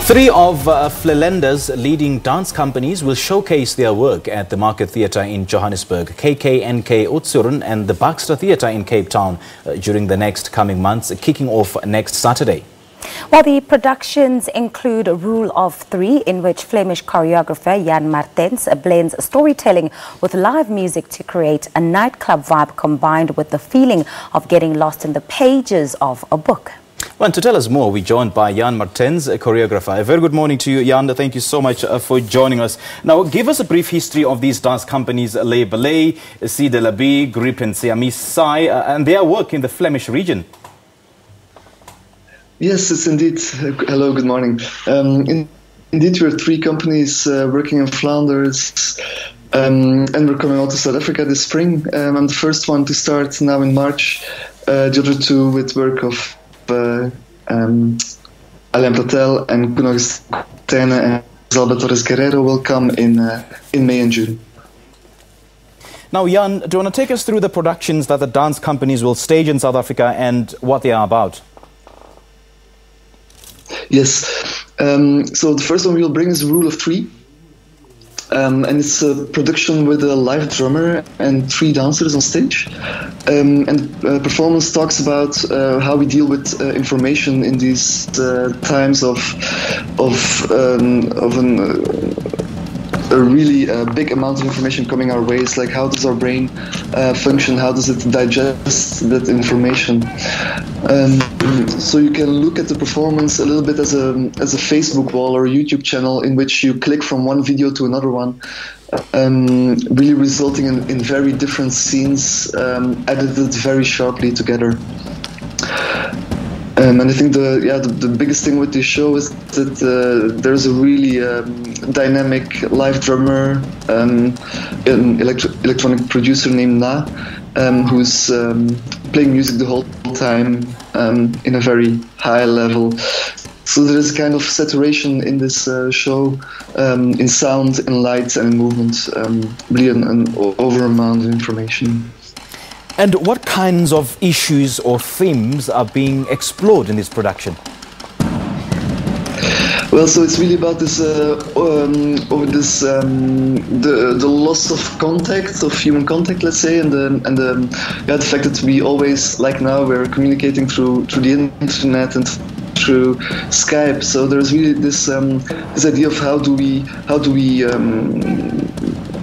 Three of Flanders' leading dance companies will showcase their work at the Baxter Theatre in Johannesburg, KKNK Oudtshoorn and the Baxter Theatre in Cape Town during the next coming months, kicking off next Saturday. Well, the productions include Rule of Three, in which Flemish choreographer Jan Martens blends storytelling with live music to create a nightclub vibe combined with the feeling of getting lost in the pages of a book. Well, and to tell us more, we're joined by Jan Martens, a choreographer. A very good morning to you, Jan. Thank you so much for joining us. Now, give us a brief history of these dance companies, Le Ballet, C de la B, Grip and Siamese Sai, and their work in the Flemish region. Yes, it's indeed. Hello, good morning. Indeed, we're three companies working in Flanders, and we're coming out to South Africa this spring. I'm the first one to start now in March. The other two with work of Alain Patel and Kuno Stijnen and Zalba Torres Guerrero will come in May and June. Now, Jan, do you want to take us through the productions that the dance companies will stage in South Africa and what they are about? Yes. So the first one we will bring is Rule of Three. And it's a production with a live drummer and three dancers on stage. And performance talks about how we deal with information in these times of a really big amount of information coming our way. It's like, how does our brain function? How does it digest that information? So you can look at the performance a little bit as a Facebook wall or a YouTube channel in which you click from one video to another one, really resulting in very different scenes edited very sharply together. And I think the biggest thing with this show is that there's a really dynamic live drummer, an electronic producer named Na, who's playing music the whole time in a very high level. So there is a kind of saturation in this show, in sound, in light, and in movement. Really an over amount of information. And what kinds of issues or themes are being explored in this production? Well, so it's really about this, the loss of contact, of human contact, let's say, and the fact that we always, like now, we're communicating through the internet and through Skype. So there's really this idea of how do we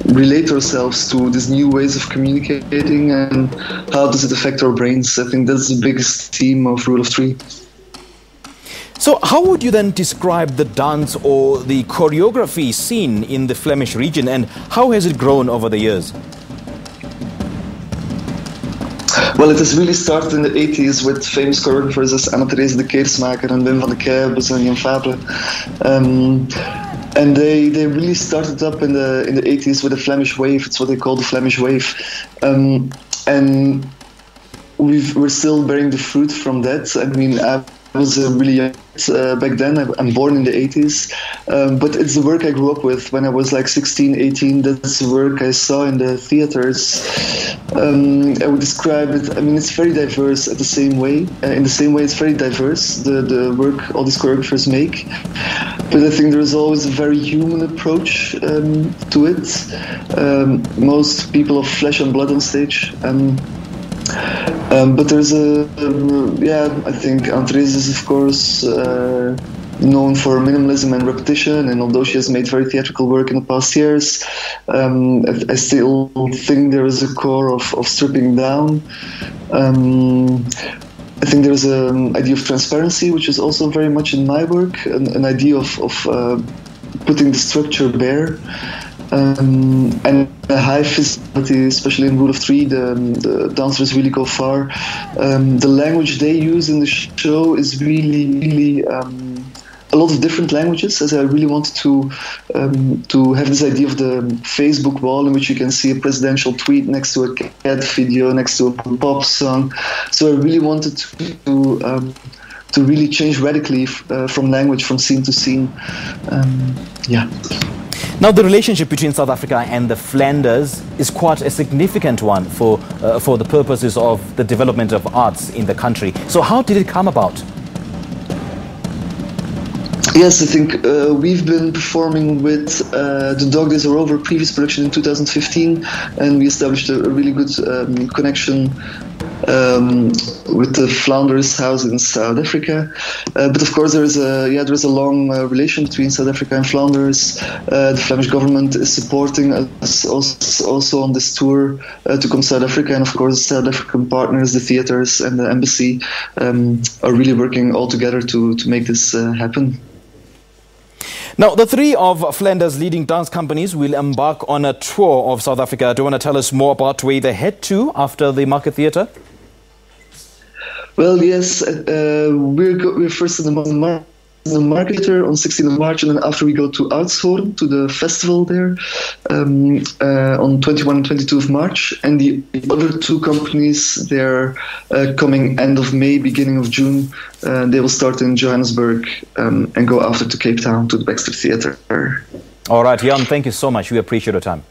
relate ourselves to these new ways of communicating, and how does it affect our brains. I think that's the biggest theme of Rule of Three. So how would you then describe the dance or the choreography scene in the Flemish region, and how has it grown over the years? Well, it has really started in the 80s with famous choreographers as Anna-Therese de Keersmaker and Wim van de Keibes and Jan Fabre. And they really started up in the 80s with the Flemish wave. It's what they call the Flemish wave. And we're still bearing the fruit from that. I mean, I was really young back then. I'm born in the 80s. But it's the work I grew up with when I was like 16, 18. That's the work I saw in the theaters. I would describe it, I mean, it's very diverse at the same way. In the same way, it's very diverse, the work all these choreographers make. But I think there's always a very human approach to it. Most people of flesh and blood on stage. But there's I think Anne-Therese is, of course, known for minimalism and repetition, and although she has made very theatrical work in the past years, I still think there is a core of stripping down. I think there's an idea of transparency, which is also very much in my work, an idea of putting the structure bare. And a high physicality, especially in Rule of Three, the dancers really go far. The language they use in the show is really a lot of different languages, as I really wanted to have this idea of the Facebook wall in which you can see a presidential tweet next to a cat video, next to a pop song. So I really wanted to really change radically from language, from scene to scene. Now, the relationship between South Africa and the Flanders is quite a significant one for the purposes of the development of arts in the country. So how did it come about? Yes, I think we've been performing with The Dog Days Are Over, previous production in 2015, and we established a really good connection with the Flanders house in South Africa. But of course, there is a long relation between South Africa and Flanders. The Flemish government is supporting us also on this tour to come to South Africa, and of course, the South African partners, the theaters and the embassy, are really working all together to make this happen. Now, the three of Flanders' leading dance companies will embark on a tour of South Africa. Do you want to tell us more about where they head to after the Market Theatre? Well, yes, we're first in the Market Theatre on 16th of March, and then after we go to Oudtshoorn, to the festival there, on 21 and 22 of March. And the other two companies, they're coming end of May, beginning of June. They will start in Johannesburg and go after to Cape Town, to the Baxter Theatre. All right, Jan, thank you so much. We appreciate your time.